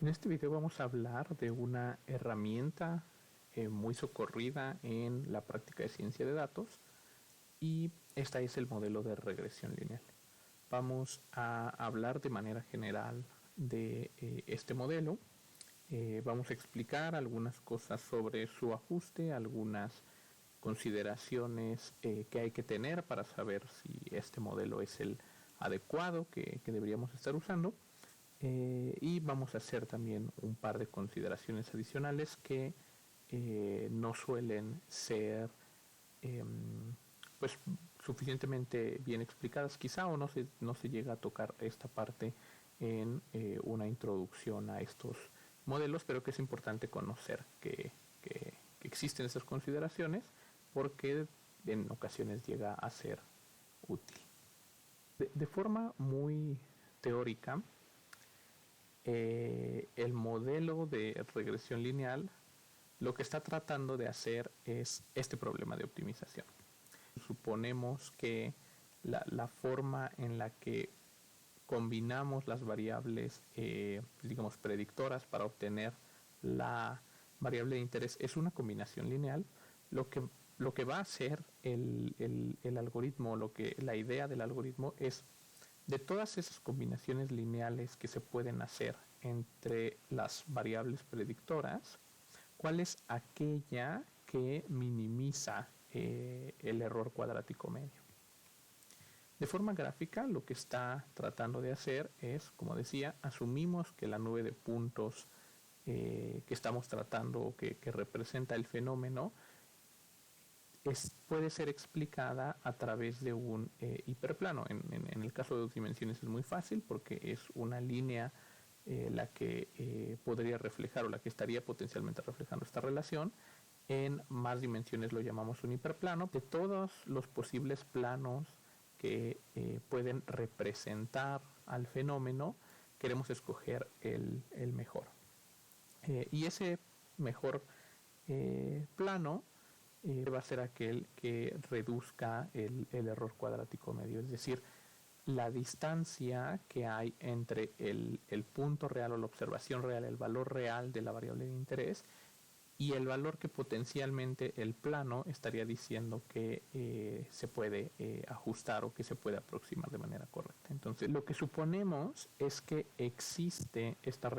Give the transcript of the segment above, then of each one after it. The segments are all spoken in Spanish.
En este video vamos a hablar de una herramienta muy socorrida en la práctica de ciencia de datos, y esta es el modelo de regresión lineal. Vamos a hablar de manera general de este modelo. Vamos a explicar algunas cosas sobre su ajuste, algunas consideraciones que hay que tener para saber si este modelo es el adecuado que deberíamos estar usando. Y vamos a hacer también un par de consideraciones adicionales que no suelen ser pues suficientemente bien explicadas quizá, o no se llega a tocar esta parte en una introducción a estos modelos, pero que es importante conocer que existen esas consideraciones porque en ocasiones llega a ser útil. De forma muy teórica, el modelo de regresión lineal lo que está tratando de hacer es este problema de optimización. Suponemos que la forma en la que combinamos las variables digamos predictoras para obtener la variable de interés es una combinación lineal. Lo que va a hacer el algoritmo, la idea del algoritmo es, de todas esas combinaciones lineales que se pueden hacer entre las variables predictoras, ¿cuál es aquella que minimiza el error cuadrático medio? De forma gráfica, lo que está tratando de hacer es, como decía, asumimos que la nube de puntos que estamos tratando, o que representa el fenómeno, puede ser explicada a través de un hiperplano. En el caso de 2 dimensiones es muy fácil porque es una línea la que podría reflejar, o la que estaría potencialmente reflejando esta relación. En más dimensiones lo llamamos un hiperplano. De todos los posibles planos que pueden representar al fenómeno, queremos escoger el mejor. Y ese mejor plano va a ser aquel que reduzca el error cuadrático medio, es decir, la distancia que hay entre el punto real o la observación real, el valor real de la variable de interés, y el valor que potencialmente el plano estaría diciendo que se puede ajustar o que se puede aproximar de manera correcta. Entonces, lo que suponemos es que existe esta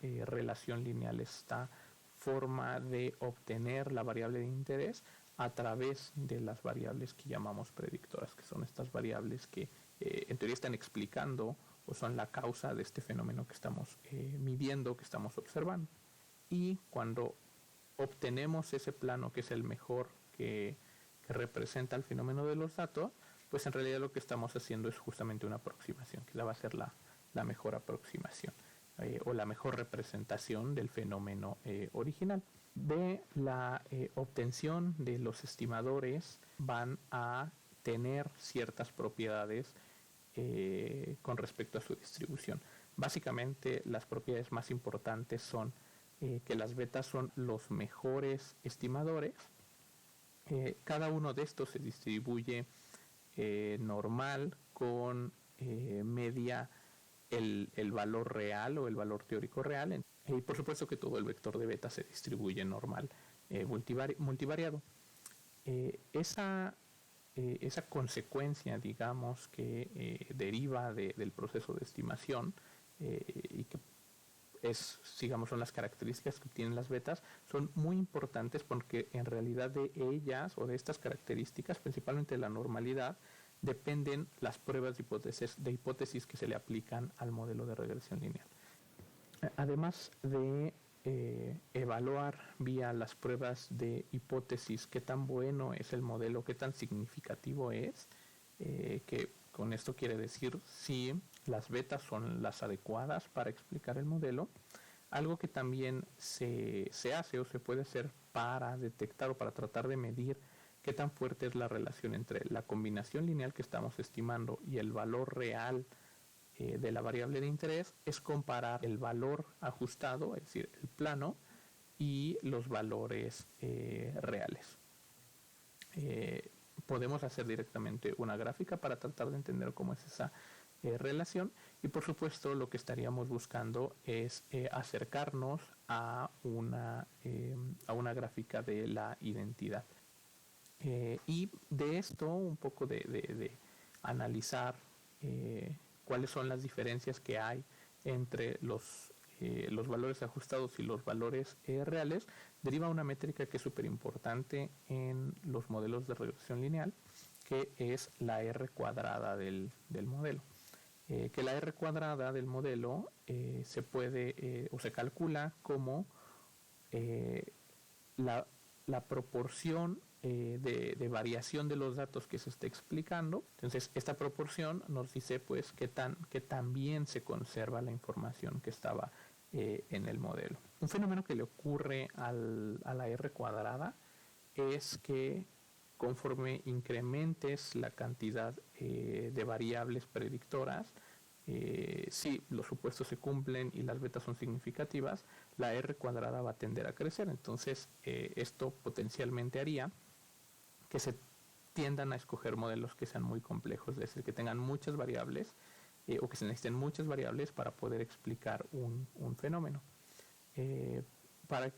relación lineal, esta forma de obtener la variable de interés a través de las variables que llamamos predictoras, que son estas variables que en teoría están explicando o son la causa de este fenómeno que estamos midiendo, que estamos observando. Y cuando obtenemos ese plano que es el mejor, que representa el fenómeno de los datos, pues en realidad lo que estamos haciendo es justamente una aproximación, que va a ser la mejor aproximación o la mejor representación del fenómeno original. De la obtención de los estimadores van a tener ciertas propiedades con respecto a su distribución. Básicamente, las propiedades más importantes son que las betas son los mejores estimadores. Cada uno de estos se distribuye normal con media el valor real o el valor teórico real, y por supuesto que todo el vector de beta se distribuye normal multivariado. Esa consecuencia, digamos, que deriva del proceso de estimación y que son las características que tienen las betas, son muy importantes porque en realidad de ellas, o de estas características, principalmente de la normalidad, dependen las pruebas de hipótesis que se le aplican al modelo de regresión lineal. Además de evaluar vía las pruebas de hipótesis qué tan bueno es el modelo, qué tan significativo es, que con esto quiere decir si las betas son las adecuadas para explicar el modelo. Algo que también se hace o se puede hacer para detectar o para tratar de medir qué tan fuerte es la relación entre la combinación lineal que estamos estimando y el valor real de la variable de interés, es comparar el valor ajustado, es decir, el plano, y los valores reales. Podemos hacer directamente una gráfica para tratar de entender cómo es esa relación, y por supuesto lo que estaríamos buscando es acercarnos a una gráfica de la identidad. Y de esto un poco de analizar cuáles son las diferencias que hay entre los valores ajustados y los valores reales, deriva una métrica que es súper importante en los modelos de regresión lineal, que es la R cuadrada del modelo. Que la R cuadrada del modelo se puede o se calcula como la proporción de variación de los datos que se está explicando. Entonces esta proporción nos dice pues que tan bien se conserva la información que estaba en el modelo. Un fenómeno que le ocurre a la R cuadrada es que conforme incrementes la cantidad de variables predictoras, si los supuestos se cumplen y las betas son significativas, la R cuadrada va a tender a crecer. Entonces esto potencialmente haría que se tiendan a escoger modelos que sean muy complejos, es decir, que tengan muchas variables o que se necesiten muchas variables para poder explicar un fenómeno. Para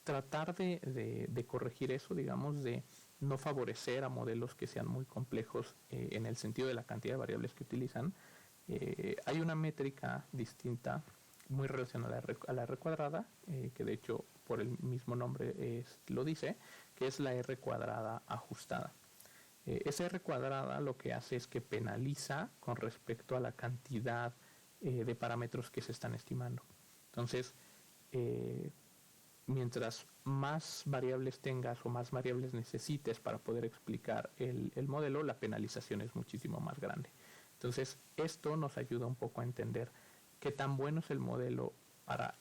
tratar de corregir eso, digamos, de no favorecer a modelos que sean muy complejos en el sentido de la cantidad de variables que utilizan, hay una métrica distinta muy relacionada a la R cuadrada, que de hecho por el mismo nombre lo dice, que es la R cuadrada ajustada. Esa R cuadrada lo que hace es que penaliza con respecto a la cantidad de parámetros que se están estimando. Entonces, mientras más variables tengas o más variables necesites para poder explicar el modelo, la penalización es muchísimo más grande. Entonces, esto nos ayuda un poco a entender qué tan bueno es el modelo para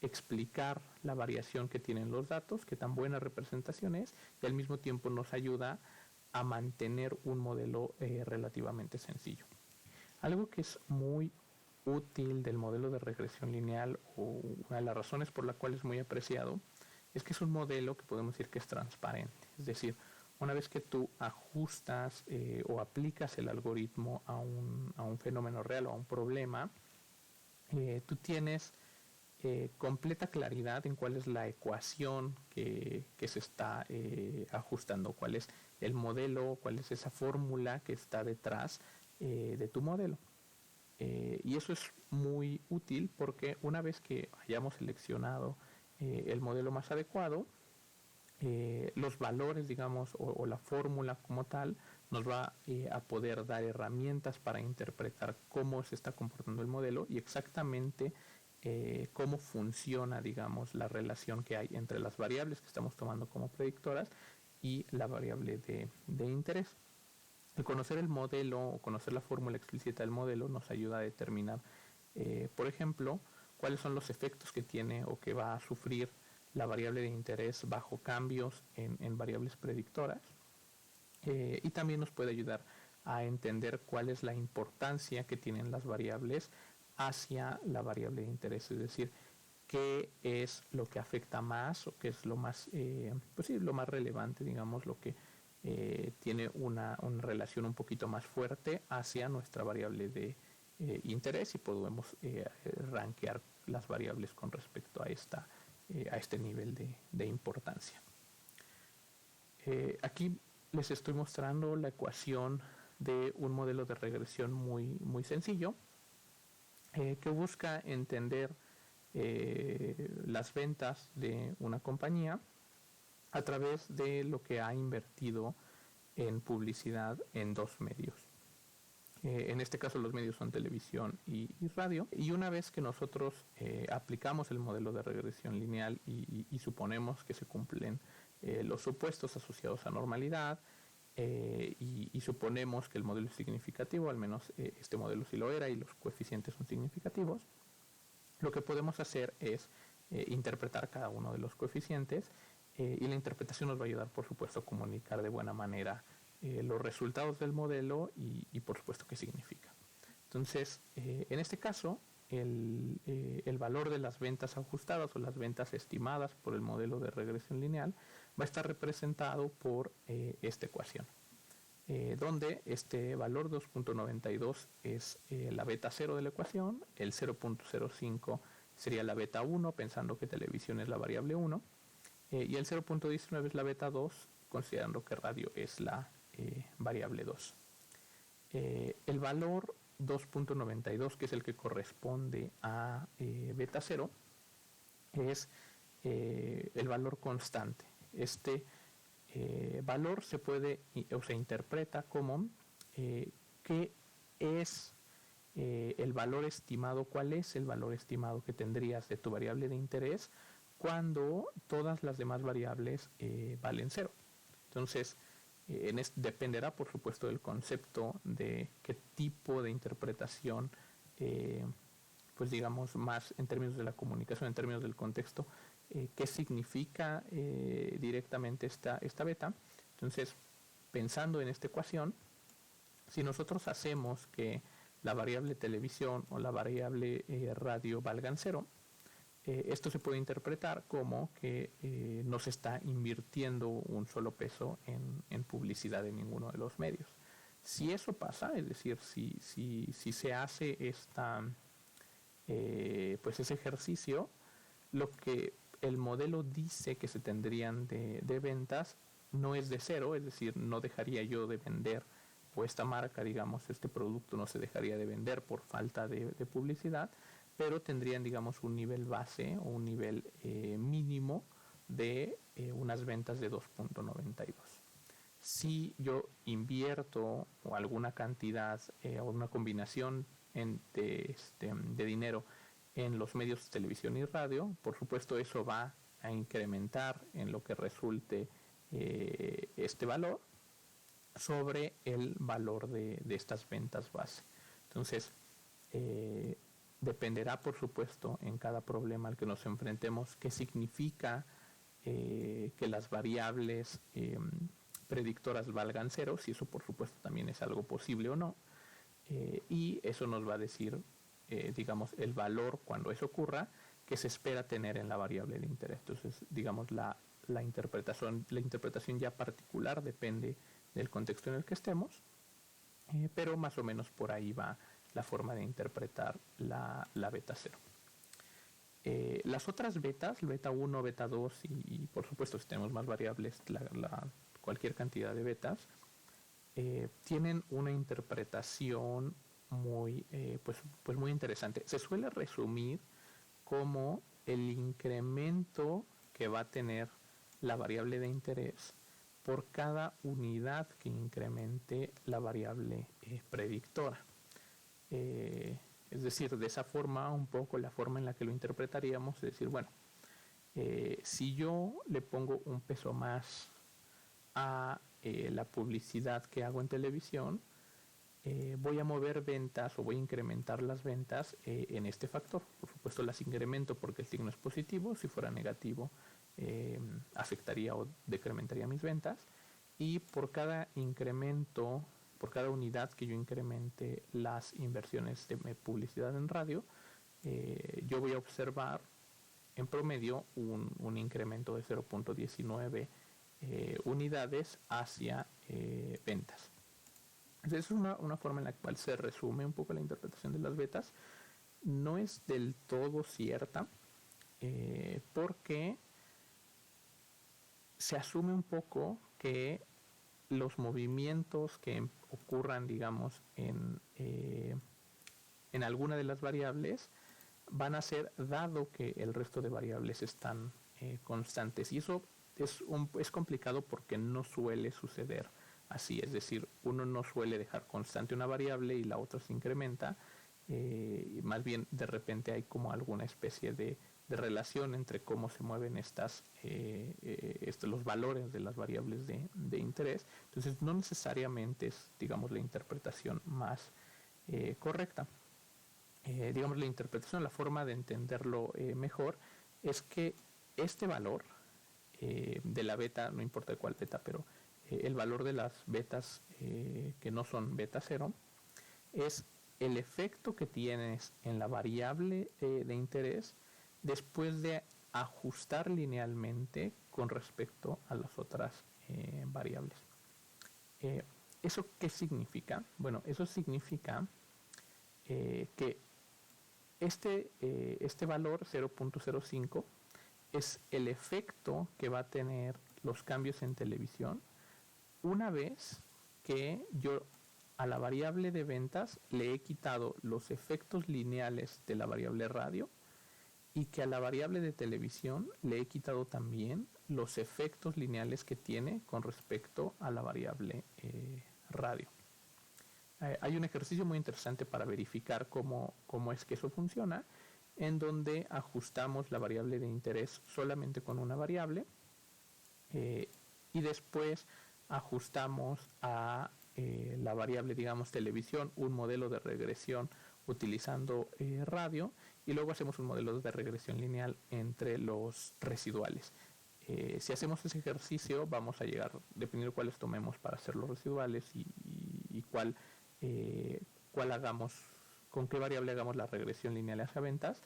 explicar la variación que tienen los datos, qué tan buena representación es, y al mismo tiempo nos ayuda a mantener un modelo relativamente sencillo. Algo que es muy útil del modelo de regresión lineal, o una de las razones por la cual es muy apreciado, es que es un modelo que podemos decir que es transparente. Es decir, una vez que tú ajustas o aplicas el algoritmo a un fenómeno real o a un problema, tú tienes completa claridad en cuál es la ecuación que se está ajustando, cuál es el modelo, cuál es esa fórmula que está detrás de tu modelo. Y eso es muy útil porque una vez que hayamos seleccionado el modelo más adecuado, los valores, digamos, o la fórmula como tal, nos va a poder dar herramientas para interpretar cómo se está comportando el modelo y exactamente cómo funciona, digamos, la relación que hay entre las variables que estamos tomando como predictoras y la variable de interés. El conocer el modelo o conocer la fórmula explícita del modelo nos ayuda a determinar, por ejemplo, cuáles son los efectos que tiene o que va a sufrir la variable de interés bajo cambios en variables predictoras, y también nos puede ayudar a entender cuál es la importancia que tienen las variables hacia la variable de interés, es decir, qué es lo que afecta más o qué es lo más, pues sí, lo más relevante, digamos, lo que tiene una relación un poquito más fuerte hacia nuestra variable de interés, y podemos rankear las variables con respecto a este nivel de importancia. Aquí les estoy mostrando la ecuación de un modelo de regresión muy sencillo que busca entender las ventas de una compañía a través de lo que ha invertido en publicidad en dos medios. En este caso los medios son televisión y radio, y una vez que nosotros aplicamos el modelo de regresión lineal y suponemos que se cumplen los supuestos asociados a normalidad, y suponemos que el modelo es significativo, al menos este modelo sí lo era y los coeficientes son significativos, lo que podemos hacer es interpretar cada uno de los coeficientes, y la interpretación nos va a ayudar, por supuesto, a comunicar de buena manera los resultados del modelo y por supuesto qué significa. Entonces, en este caso, el valor de las ventas ajustadas o las ventas estimadas por el modelo de regresión lineal va a estar representado por esta ecuación. donde este valor 2.92 es la beta 0 de la ecuación, el 0.05 sería la beta 1, pensando que televisión es la variable 1, y el 0.19 es la beta 2, considerando que radio es la variable 2. El valor 2.92, que es el que corresponde a beta 0, es el valor constante. Este valor se puede, o se interpreta como qué es el valor estimado, cuál es el valor estimado que tendrías de tu variable de interés cuando todas las demás variables valen 0. Entonces, dependerá, por supuesto, del concepto de qué tipo de interpretación, pues digamos, más en términos de la comunicación, en términos del contexto, qué significa directamente esta beta. Entonces, pensando en esta ecuación, si nosotros hacemos que la variable televisión o la variable radio valgan 0, esto se puede interpretar como que no se está invirtiendo un solo peso en publicidad en ninguno de los medios. Si eso pasa, es decir, si se hace pues ese ejercicio, lo que el modelo dice que se tendrían de ventas no es de 0, es decir, no dejaría yo de vender, o esta marca, digamos, este producto no se dejaría de vender por falta de publicidad, pero tendrían, digamos, un nivel base o un nivel mínimo de unas ventas de 2.92. Si yo invierto alguna cantidad o una combinación de dinero en los medios de televisión y radio, por supuesto eso va a incrementar en lo que resulte este valor sobre el valor de estas ventas base. Entonces, dependerá, por supuesto, en cada problema al que nos enfrentemos, qué significa que las variables predictoras valgan 0, si eso, por supuesto, también es algo posible o no, y eso nos va a decir, digamos, el valor cuando eso ocurra que se espera tener en la variable de interés. Entonces, digamos, la interpretación ya particular depende del contexto en el que estemos, pero más o menos por ahí va la forma de interpretar la beta 0. Las otras betas, beta 1, beta 2 y por supuesto si tenemos más variables, cualquier cantidad de betas, tienen una interpretación muy, pues muy interesante. Se suele resumir como el incremento que va a tener la variable de interés por cada unidad que incremente la variable predictora. Es decir, de esa forma, un poco la forma en la que lo interpretaríamos es decir, bueno, si yo le pongo un peso más a la publicidad que hago en televisión, voy a mover ventas o voy a incrementar las ventas en este factor. Por supuesto las incremento porque el signo es positivo, si fuera negativo afectaría o decrementaría mis ventas, y por cada incremento, por cada unidad que yo incremente las inversiones de publicidad en radio, yo voy a observar en promedio un incremento de 0.19 unidades hacia ventas. Entonces, es una forma en la cual se resume un poco la interpretación de las betas. No es del todo cierta porque se asume un poco que los movimientos que ocurran, digamos, en alguna de las variables van a ser dado que el resto de variables están constantes, y eso es complicado porque no suele suceder así, es decir, uno no suele dejar constante una variable y la otra se incrementa, más bien de repente hay como alguna especie de relación entre cómo se mueven los valores de las variables de interés. Entonces no necesariamente es, digamos, la interpretación más correcta. Digamos, la interpretación, la forma de entenderlo mejor es que este valor de la beta, no importa cuál beta, pero el valor de las betas que no son beta 0 es el efecto que tienes en la variable de interés después de ajustar linealmente con respecto a las otras variables. ¿eso qué significa? Bueno, eso significa que este valor 0.05 es el efecto que va a tener los cambios en televisión una vez que yo a la variable de ventas le he quitado los efectos lineales de la variable radio y que a la variable de televisión le he quitado también los efectos lineales que tiene con respecto a la variable radio. Hay un ejercicio muy interesante para verificar cómo es que eso funciona, en donde ajustamos la variable de interés solamente con una variable y después ajustamos a la variable, digamos, televisión, un modelo de regresión utilizando radio, y luego hacemos un modelo de regresión lineal entre los residuales. Si hacemos ese ejercicio vamos a llegar, dependiendo de cuáles tomemos para hacer los residuales y cuál hagamos, con qué variable hagamos la regresión lineal hacia ventas,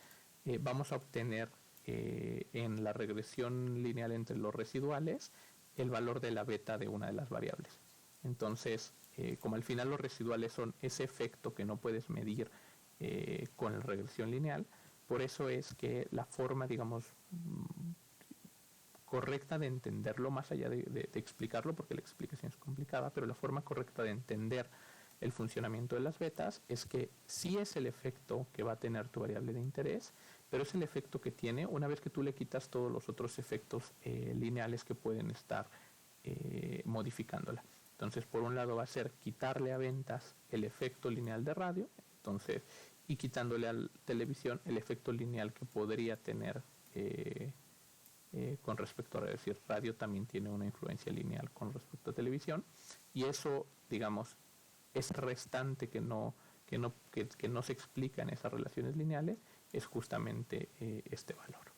vamos a obtener en la regresión lineal entre los residuales el valor de la beta de una de las variables. Entonces, como al final los residuales son ese efecto que no puedes medir con la regresión lineal, por eso es que la forma, digamos, correcta de entenderlo, más allá de explicarlo, porque la explicación es complicada, pero la forma correcta de entender el funcionamiento de las betas es que sí es el efecto que va a tener tu variable de interés, pero es el efecto que tiene una vez que tú le quitas todos los otros efectos lineales que pueden estar modificándola. Entonces, por un lado va a ser quitarle a ventas el efecto lineal de radio, entonces, y quitándole a televisión el efecto lineal que podría tener con respecto a decir radio también tiene una influencia lineal con respecto a televisión, y eso, digamos, ese restante que no se explica en esas relaciones lineales es justamente este valor.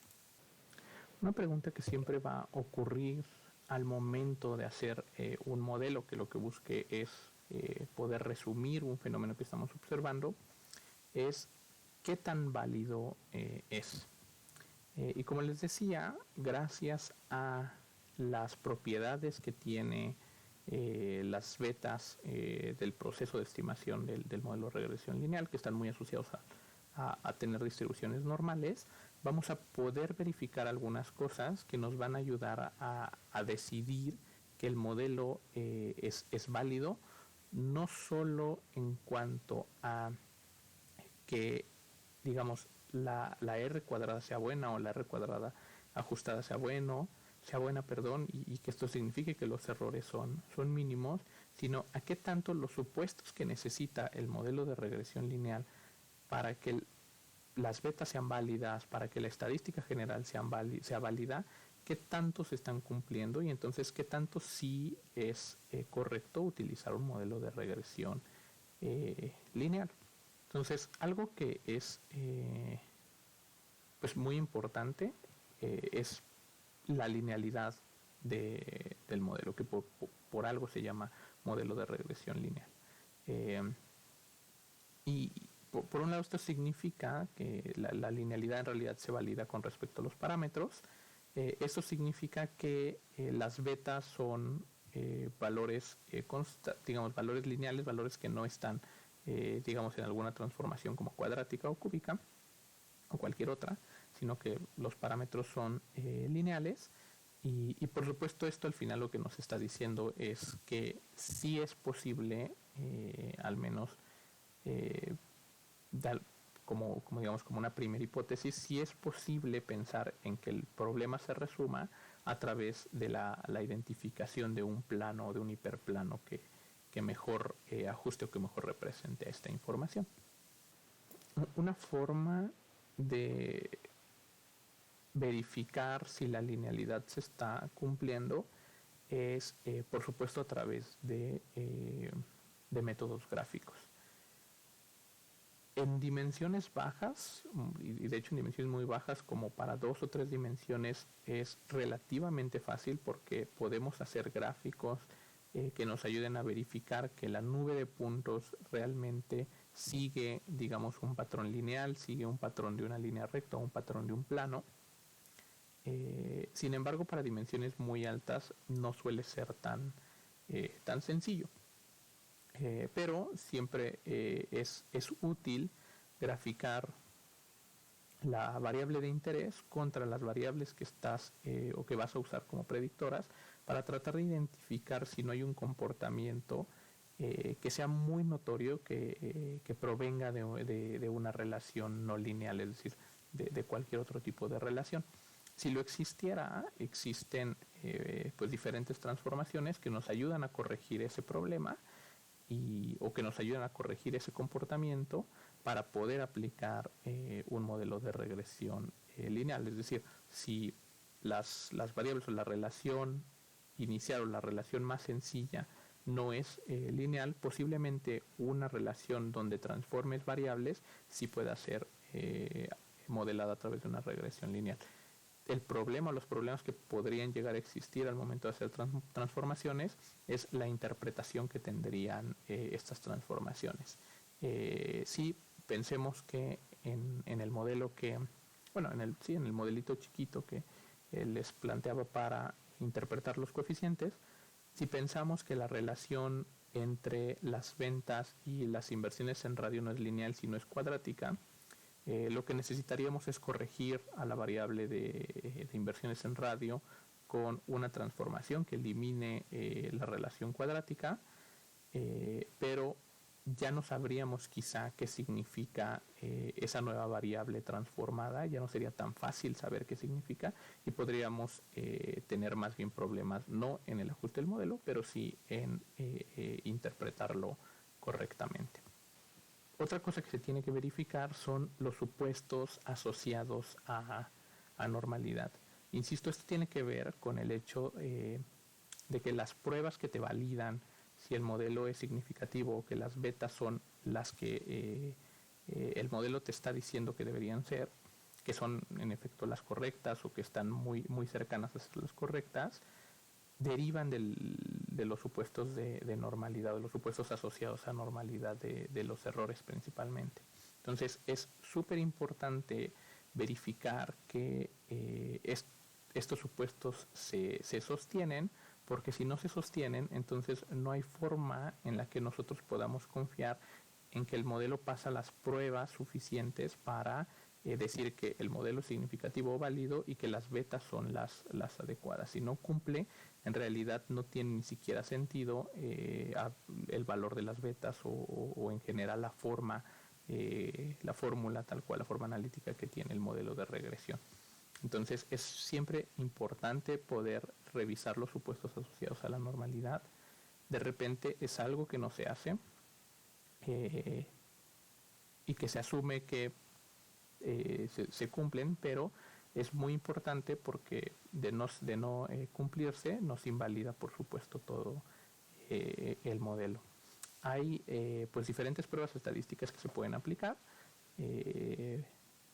Una pregunta que siempre va a ocurrir al momento de hacer un modelo que lo que busque es poder resumir un fenómeno que estamos observando es qué tan válido es. Y como les decía, gracias a las propiedades que tiene las betas del proceso de estimación del modelo de regresión lineal, que están muy asociados a tener distribuciones normales, vamos a poder verificar algunas cosas que nos van a ayudar a decidir que el modelo es válido, no solo en cuanto a que, digamos, la R cuadrada sea buena o la R cuadrada ajustada sea buena, y que esto signifique que los errores son mínimos, sino a qué tanto los supuestos que necesita el modelo de regresión lineal para que las betas sean válidas, para que la estadística general sea válida, qué tanto se están cumpliendo, y entonces qué tanto sí es correcto utilizar un modelo de regresión lineal. Entonces, algo que es pues muy importante es la linealidad del modelo, que por algo se llama modelo de regresión lineal. Y por un lado esto significa que la linealidad en realidad se valida con respecto a los parámetros. Eso significa que las betas son valores, digamos, valores lineales, valores que no están, digamos, en alguna transformación como cuadrática o cúbica o cualquier otra, sino que los parámetros son lineales. Y por supuesto esto al final lo que nos está diciendo es que sí es posible, al menos como una primera hipótesis, sí es posible pensar en que el problema se resuma a través de la identificación de un plano o de un hiperplano que mejor ajuste o que mejor represente esta información. Una forma de verificar si la linealidad se está cumpliendo es, por supuesto, a través de métodos gráficos. En dimensiones bajas, y de hecho en dimensiones muy bajas, como para 2 o 3 dimensiones, es relativamente fácil porque podemos hacer gráficos que nos ayuden a verificar que la nube de puntos realmente sigue, digamos, un patrón lineal, sigue un patrón de una línea recta o un patrón de un plano. Sin embargo, para dimensiones muy altas no suele ser tan sencillo. pero siempre es útil graficar la variable de interés contra las variables que estás o que vas a usar como predictoras para tratar de identificar si no hay un comportamiento que sea muy notorio que provenga de una relación no lineal, es decir, de cualquier otro tipo de relación. Si lo existiera, existen pues diferentes transformaciones que nos ayudan a corregir ese problema o que nos ayudan a corregir ese comportamiento para poder aplicar un modelo de regresión lineal. Es decir, si las variables o la relación inicial o la relación más sencilla no es lineal, posiblemente una relación donde transformes variables sí pueda ser modelada a través de una regresión lineal. El problema, los problemas que podrían llegar a existir al momento de hacer transformaciones es la interpretación que tendrían estas transformaciones. Si pensemos que en el modelo en el modelito chiquito que les planteaba para interpretar los coeficientes, si pensamos que la relación entre las ventas y las inversiones en radio no es lineal, sino es cuadrática, lo que necesitaríamos es corregir a la variable de inversiones en radio con una transformación que elimine la relación cuadrática, pero ya no sabríamos quizá qué significa esa nueva variable transformada, ya no sería tan fácil saber qué significa y podríamos tener más bien problemas no en el ajuste del modelo, pero sí en interpretarlo correctamente. Otra cosa que se tiene que verificar son los supuestos asociados a normalidad. Insisto, esto tiene que ver con el hecho de que las pruebas que te validan si el modelo es significativo o que las betas son las que el modelo te está diciendo que deberían ser, que son en efecto las correctas o que están muy, muy cercanas a ser las correctas, derivan de los supuestos de normalidad, de los supuestos asociados a normalidad de los errores principalmente. Entonces es súper importante verificar que estos supuestos se sostienen, porque si no se sostienen, entonces no hay forma en la que nosotros podamos confiar en que el modelo pasa las pruebas suficientes para decir que el modelo es significativo o válido y que las betas son las adecuadas. Si no cumple, en realidad no tiene ni siquiera sentido el valor de las betas o en general la fórmula tal cual, la forma analítica que tiene el modelo de regresión. Entonces es siempre importante poder revisar los supuestos asociados a la normalidad. De repente es algo que no se hace y que se asume que se cumplen, pero es muy importante porque de no cumplirse nos invalida por supuesto todo el modelo. Hay pues diferentes pruebas estadísticas que se pueden aplicar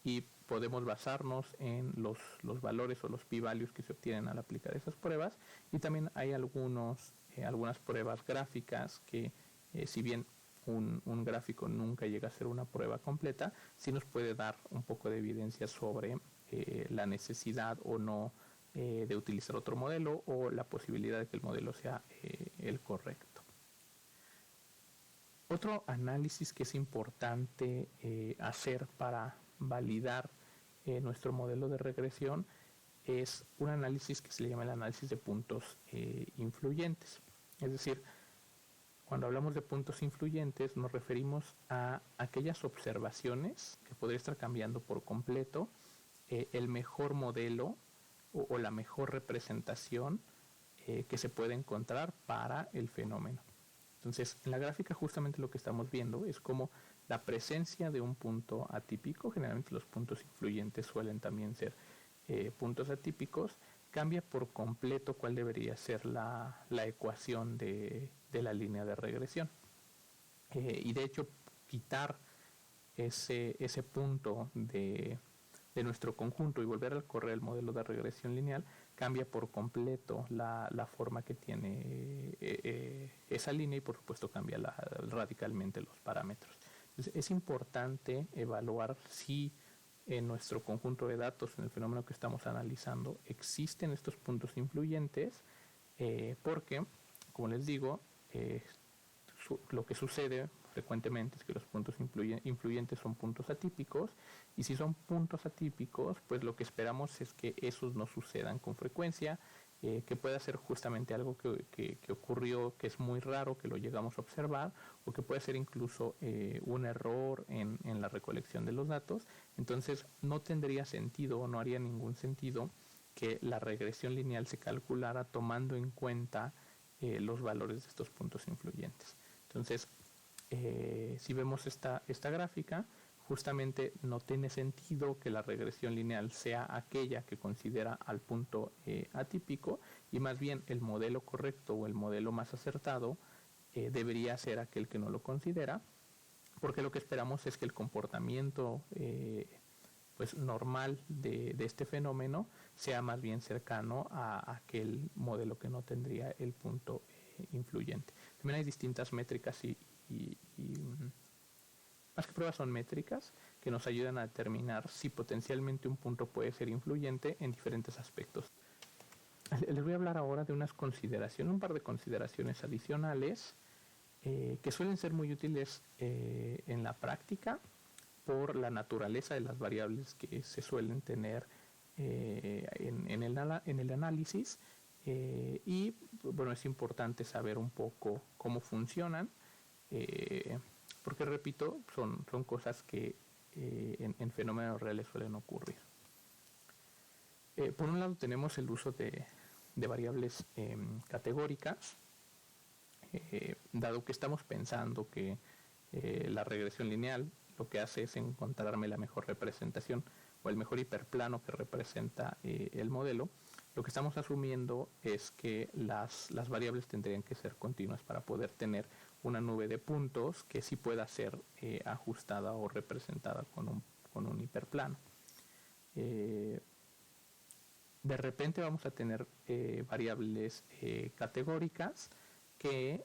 y podemos basarnos en los valores o los p-values que se obtienen al aplicar esas pruebas, y también hay algunas pruebas gráficas que si bien un gráfico nunca llega a ser una prueba completa, sí nos puede dar un poco de evidencia sobre la necesidad o no de utilizar otro modelo o la posibilidad de que el modelo sea el correcto. Otro análisis que es importante hacer para validar nuestro modelo de regresión es un análisis que se le llama el análisis de puntos influyentes. Es decir, cuando hablamos de puntos influyentes nos referimos a aquellas observaciones que podría estar cambiando por completo el mejor modelo o la mejor representación que se puede encontrar para el fenómeno. Entonces, en la gráfica justamente lo que estamos viendo es como la presencia de un punto atípico, generalmente los puntos influyentes suelen también ser puntos atípicos, cambia por completo cuál debería ser la ecuación de la línea de regresión. Y de hecho, quitar ese punto de nuestro conjunto y volver a correr el modelo de regresión lineal cambia por completo la forma que tiene esa línea y por supuesto cambia radicalmente los parámetros. Entonces, es importante evaluar si en nuestro conjunto de datos, en el fenómeno que estamos analizando, existen estos puntos influyentes porque, como les digo, lo que sucede frecuentemente es que los puntos influyentes son puntos atípicos, y si son puntos atípicos, pues lo que esperamos es que esos no sucedan con frecuencia, que pueda ser justamente algo que ocurrió, que es muy raro, que lo llegamos a observar, o que puede ser incluso un error en la recolección de los datos. Entonces no tendría sentido, o no haría ningún sentido que la regresión lineal se calculara tomando en cuenta los valores de estos puntos influyentes. Entonces, si vemos esta gráfica, justamente no tiene sentido que la regresión lineal sea aquella que considera al punto atípico, y más bien el modelo correcto o el modelo más acertado debería ser aquel que no lo considera, porque lo que esperamos es que el comportamiento pues normal de este fenómeno sea más bien cercano a aquel modelo que no tendría el punto influyente. También hay distintas métricas y más que pruebas son métricas que nos ayudan a determinar si potencialmente un punto puede ser influyente en diferentes aspectos. Les voy a hablar ahora de unas consideraciones, un par de consideraciones adicionales que suelen ser muy útiles en la práctica por la naturaleza de las variables que se suelen tener en el análisis, y bueno, es importante saber un poco cómo funcionan, porque repito, son cosas que en fenómenos reales suelen ocurrir. Por un lado tenemos el uso de variables categóricas, dado que estamos pensando que la regresión lineal lo que hace es encontrarme la mejor representación o el mejor hiperplano que representa el modelo. Lo que estamos asumiendo es que las variables tendrían que ser continuas para poder tener una nube de puntos que sí pueda ser ajustada o representada con un hiperplano. De repente vamos a tener variables categóricas que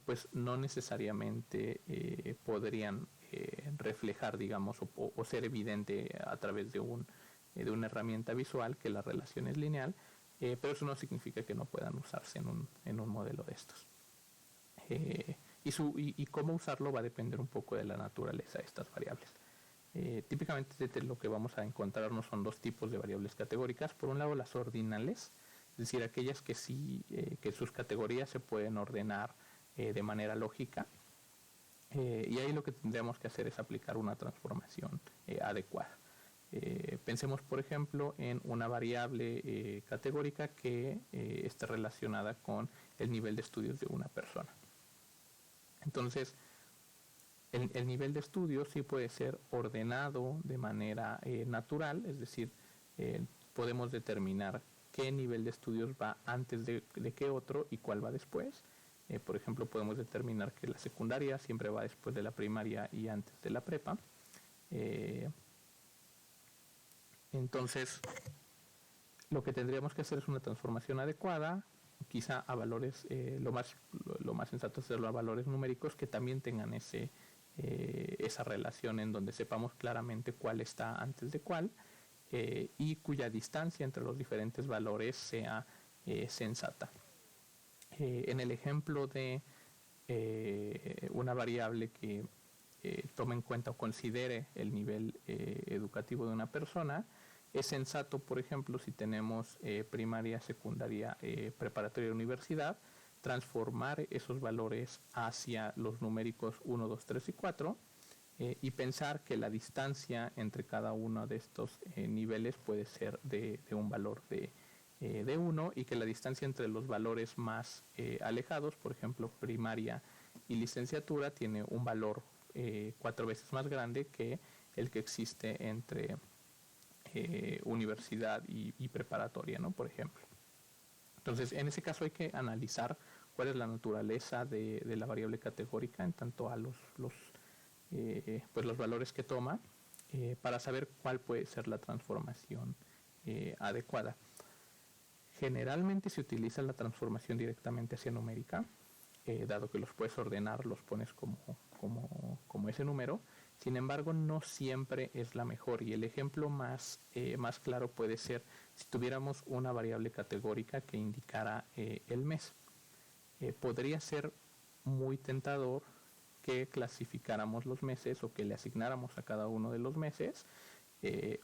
pues no necesariamente podrían reflejar, digamos, o ser evidente a través de una herramienta visual que la relación es lineal, pero eso no significa que no puedan usarse en un modelo de estos. Y cómo usarlo va a depender un poco de la naturaleza de estas variables. Típicamente lo que vamos a encontrarnos son dos tipos de variables categóricas. Por un lado, las ordinales, es decir, aquellas que sí, que sus categorías se pueden ordenar de manera lógica, y ahí lo que tendríamos que hacer es aplicar una transformación adecuada. Pensemos, por ejemplo, en una variable categórica que esté relacionada con el nivel de estudios de una persona. Entonces, el nivel de estudios sí puede ser ordenado de manera natural, es decir, podemos determinar qué nivel de estudios va antes de qué otro y cuál va después. Por ejemplo, podemos determinar que la secundaria siempre va después de la primaria y antes de la prepa. Entonces, lo que tendríamos que hacer es una transformación adecuada, quizá a valores, lo más sensato es hacerlo a valores numéricos que también tengan esa relación en donde sepamos claramente cuál está antes de cuál, y cuya distancia entre los diferentes valores sea sensata. En el ejemplo de una variable que tome en cuenta o considere el nivel educativo de una persona, es sensato, por ejemplo, si tenemos primaria, secundaria, preparatoria y universidad, transformar esos valores hacia los numéricos 1, 2, 3 y 4, y pensar que la distancia entre cada uno de estos niveles puede ser de un valor de 1, y que la distancia entre los valores más alejados, por ejemplo primaria y licenciatura, tiene un valor 4 veces más grande que el que existe entre universidad y preparatoria, ¿no? Por ejemplo. Entonces, en ese caso hay que analizar cuál es la naturaleza de la variable categórica en tanto a los valores que toma, para saber cuál puede ser la transformación adecuada. Generalmente se utiliza la transformación directamente hacia numérica, dado que los puedes ordenar, los pones como ese número. Sin embargo, no siempre es la mejor, y el ejemplo más claro puede ser si tuviéramos una variable categórica que indicara el mes. Podría ser muy tentador que clasificáramos los meses o que le asignáramos a cada uno de los meses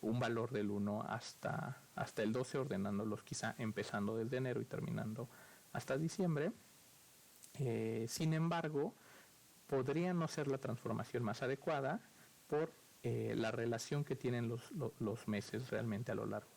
un valor del 1 hasta el 12, ordenándolos quizá empezando desde enero y terminando hasta diciembre. Sin embargo, podría no ser la transformación más adecuada por la relación que tienen los meses realmente a lo largo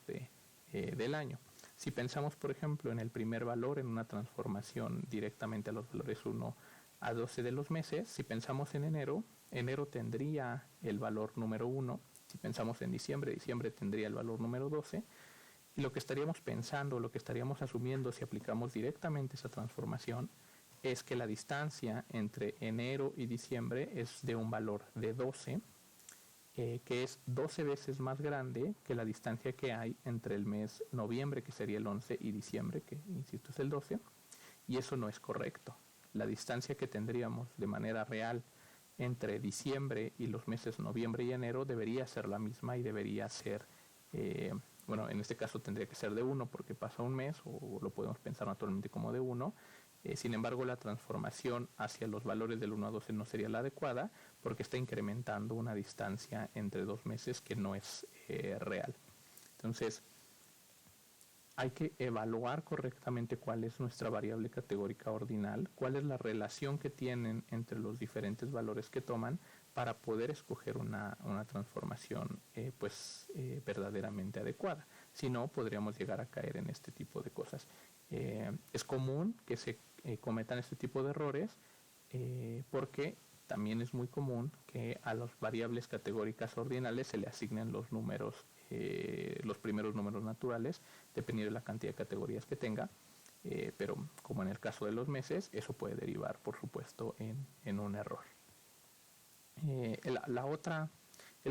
del año. Si pensamos, por ejemplo, en el primer valor, en una transformación directamente a los valores 1 a 12 de los meses, si pensamos en enero, enero tendría el valor número 1, si pensamos en diciembre, diciembre tendría el valor número 12, y lo que estaríamos pensando, lo que estaríamos asumiendo si aplicamos directamente esa transformación, es que la distancia entre enero y diciembre es de un valor de 12, que es 12 veces más grande que la distancia que hay entre el mes noviembre, que sería el 11, y diciembre, que insisto es el 12, y eso no es correcto. La distancia que tendríamos de manera real entre diciembre y los meses noviembre y enero debería ser la misma y debería ser, bueno, en este caso tendría que ser de 1 porque pasa un mes, o lo podemos pensar naturalmente como de 1. Sin embargo, la transformación hacia los valores del 1 a 12 no sería la adecuada porque está incrementando una distancia entre 2 meses que no es real. Entonces, hay que evaluar correctamente cuál es nuestra variable categórica ordinal, cuál es la relación que tienen entre los diferentes valores que toman para poder escoger una transformación verdaderamente adecuada. Si no, podríamos llegar a caer en este tipo de cosas. Es común que se cometan este tipo de errores porque también es muy común que a las variables categóricas ordinales se le asignen los números, los primeros números naturales, dependiendo de la cantidad de categorías que tenga, pero como en el caso de los meses, eso puede derivar, por supuesto, en un error. El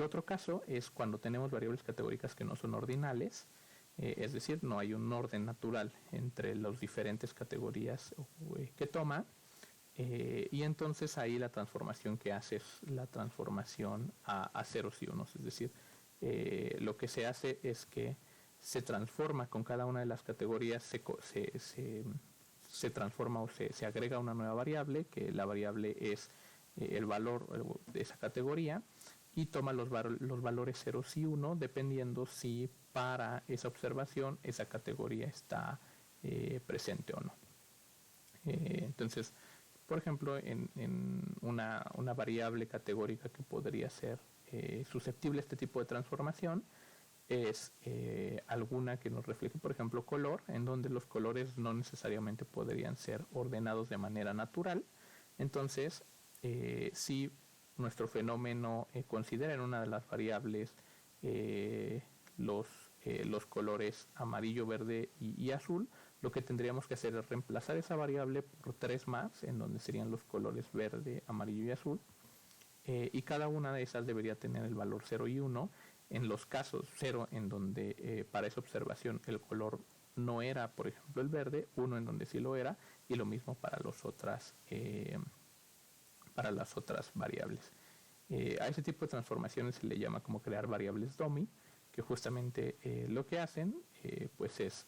otro caso es cuando tenemos variables categóricas que no son ordinales, es decir, no hay un orden natural entre las diferentes categorías que toma, y entonces ahí la transformación que hace es la transformación a ceros y unos, es decir, lo que se hace es que se transforma con cada una de las categorías, se transforma o se agrega una nueva variable, que la variable es el valor de esa categoría, y toma los valores ceros y 1 dependiendo si para esa observación esa categoría está presente o no. Entonces, por ejemplo, en una variable categórica que podría ser susceptible a este tipo de transformación es alguna que nos refleje, por ejemplo, color, en donde los colores no necesariamente podrían ser ordenados de manera natural. Entonces, si nuestro fenómeno considera en una de las variables los colores amarillo, verde y azul, lo que tendríamos que hacer es reemplazar esa variable por 3 más, en donde serían los colores verde, amarillo y azul, y cada una de esas debería tener el valor 0 y 1. En los casos 0 en donde para esa observación el color no era, por ejemplo, el verde, 1 en donde sí lo era, y lo mismo para las otras variables. A ese tipo de transformaciones se le llama como crear variables dummy, que justamente lo que hacen pues es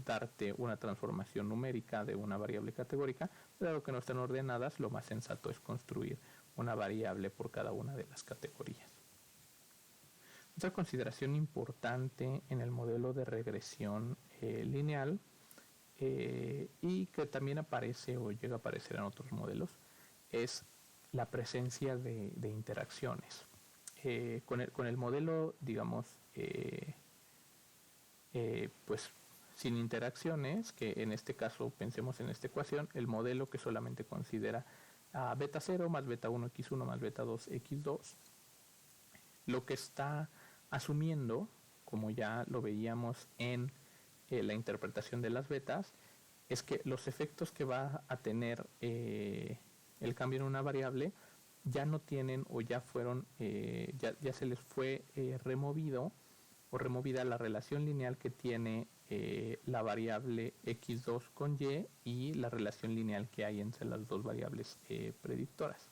darte una transformación numérica de una variable categórica, dado que no están ordenadas, lo más sensato es construir una variable por cada una de las categorías. Otra consideración importante en el modelo de regresión lineal y que también aparece o llega a aparecer en otros modelos es la presencia de interacciones. Con el modelo, digamos, pues sin interacciones, que en este caso pensemos en esta ecuación, el modelo que solamente considera a beta 0 más beta 1 x1 más beta 2 x2, lo que está asumiendo, como ya lo veíamos en la interpretación de las betas, es que los efectos que va a tener el cambio en una variable ya no tienen o ya fueron, ya se les fue removido o removida la relación lineal que tiene la variable x2 con y la relación lineal que hay entre las dos variables predictoras.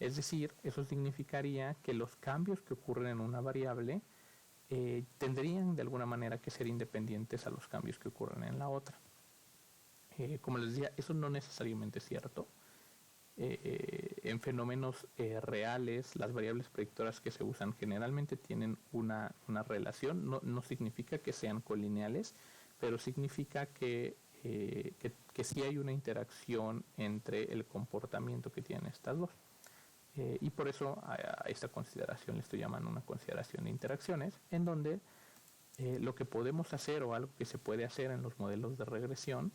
Es decir, eso significaría que los cambios que ocurren en una variable tendrían de alguna manera que ser independientes a los cambios que ocurren en la otra. Como les decía, eso no necesariamente es cierto. en fenómenos reales, las variables predictoras que se usan generalmente tienen una relación. No significa que sean colineales, pero significa que sí hay una interacción entre el comportamiento que tienen estas dos. Y por eso a esta consideración le estoy llamando una consideración de interacciones, en donde lo que podemos hacer, o algo que se puede hacer en los modelos de regresión,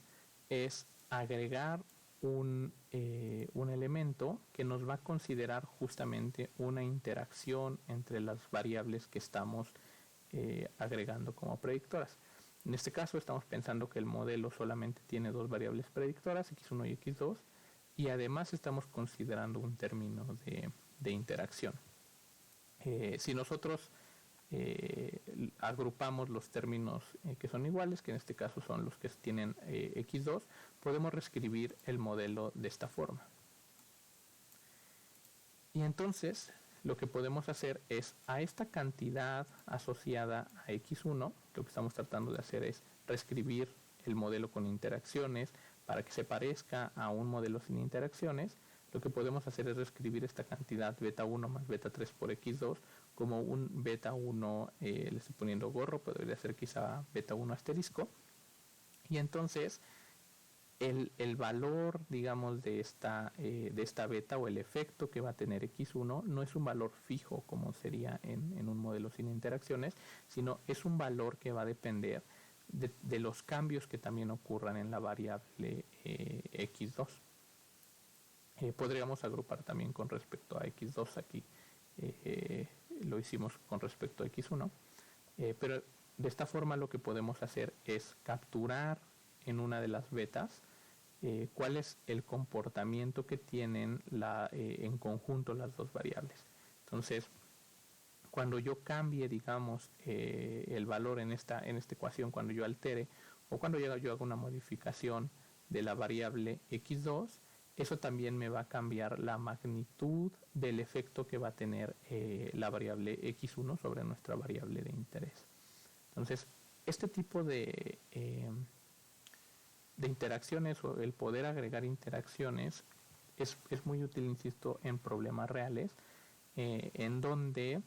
es agregar un elemento que nos va a considerar justamente una interacción entre las variables que estamos agregando como predictoras. En este caso estamos pensando que el modelo solamente tiene dos variables predictoras, x1 y x2, y además estamos considerando un término de interacción. Si nosotros agrupamos los términos que son iguales, que en este caso son los que tienen x2, podemos reescribir el modelo de esta forma. Y entonces lo que podemos hacer es, a esta cantidad asociada a x1, lo que estamos tratando de hacer es reescribir el modelo con interacciones para que se parezca a un modelo sin interacciones. Lo que podemos hacer es reescribir esta cantidad beta 1 más beta 3 por x2 como un beta 1, le estoy poniendo gorro, podría ser quizá beta 1 asterisco. Y entonces el valor, digamos, de esta beta, o el efecto que va a tener x1, no es un valor fijo como sería en un modelo sin interacciones, sino es un valor que va a depender de los cambios que también ocurran en la variable x2. Podríamos agrupar también con respecto a x2 aquí. Lo hicimos con respecto a x1, pero de esta forma lo que podemos hacer es capturar en una de las betas cuál es el comportamiento que tienen en conjunto las dos variables. Entonces, cuando yo cambie, digamos, el valor en esta ecuación, cuando yo altere o cuando yo haga una modificación de la variable x2, eso también me va a cambiar la magnitud del efecto que va a tener la variable x1 sobre nuestra variable de interés. Entonces, este tipo de interacciones, o el poder agregar interacciones, es muy útil, insisto, en problemas reales, en donde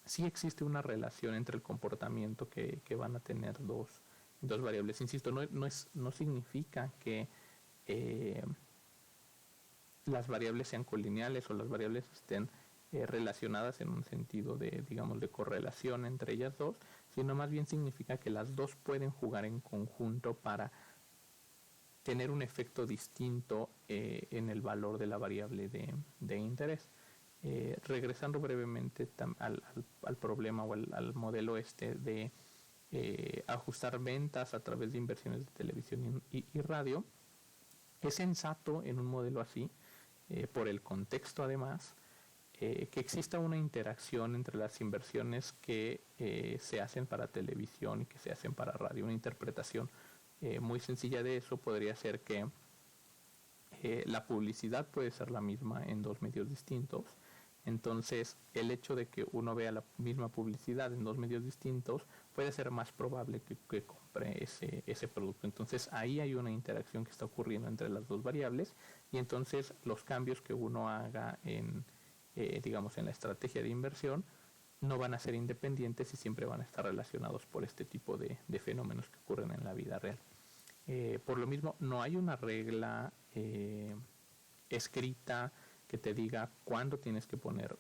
sí existe una relación entre el comportamiento que van a tener dos variables. Insisto, no significa que las variables sean colineales o las variables estén relacionadas en un sentido de, digamos, de correlación entre ellas dos, sino más bien significa que las dos pueden jugar en conjunto para tener un efecto distinto en el valor de la variable de interés. Regresando brevemente al problema, o al modelo de ajustar ventas a través de inversiones de televisión y radio, es sensato en un modelo así, por el contexto además, que exista una interacción entre las inversiones que se hacen para televisión y que se hacen para radio. Una interpretación muy sencilla de eso podría ser que la publicidad puede ser la misma en dos medios distintos. Entonces, el hecho de que uno vea la misma publicidad en dos medios distintos puede ser más probable que compre ese producto. Entonces, ahí hay una interacción que está ocurriendo entre las dos variables, y entonces los cambios que uno haga digamos, en la estrategia de inversión no van a ser independientes y siempre van a estar relacionados por este tipo de fenómenos que ocurren en la vida real. Por lo mismo, no hay una regla escrita que te diga cuándo tienes que poner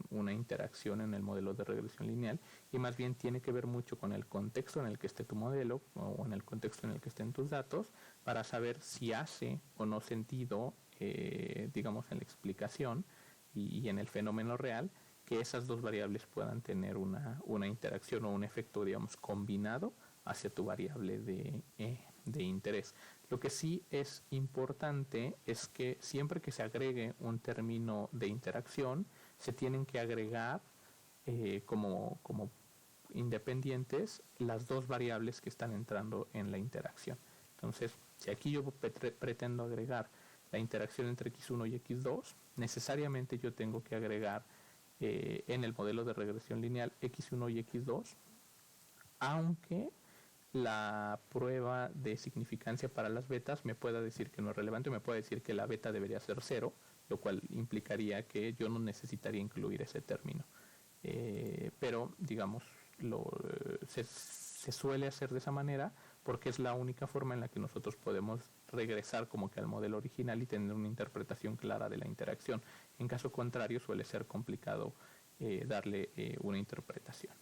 una interacción en el modelo de regresión lineal, y más bien tiene que ver mucho con el contexto en el que esté tu modelo, o en el contexto en el que estén tus datos, para saber si hace o no sentido, digamos, en la explicación y en el fenómeno real, que esas dos variables puedan tener una interacción o un efecto, digamos, combinado hacia tu variable de interés. Lo que sí es importante es que siempre que se agregue un término de interacción, se tienen que agregar como independientes las dos variables que están entrando en la interacción. Entonces, si aquí yo pretendo agregar la interacción entre x1 y x2, necesariamente yo tengo que agregar en el modelo de regresión lineal x1 y x2, aunque la prueba de significancia para las betas me pueda decir que no es relevante, me puede decir que la beta debería ser 0, lo cual implicaría que yo no necesitaría incluir ese término. Pero, digamos, se suele hacer de esa manera porque es la única forma en la que nosotros podemos regresar como que al modelo original y tener una interpretación clara de la interacción. En caso contrario, suele ser complicado darle una interpretación.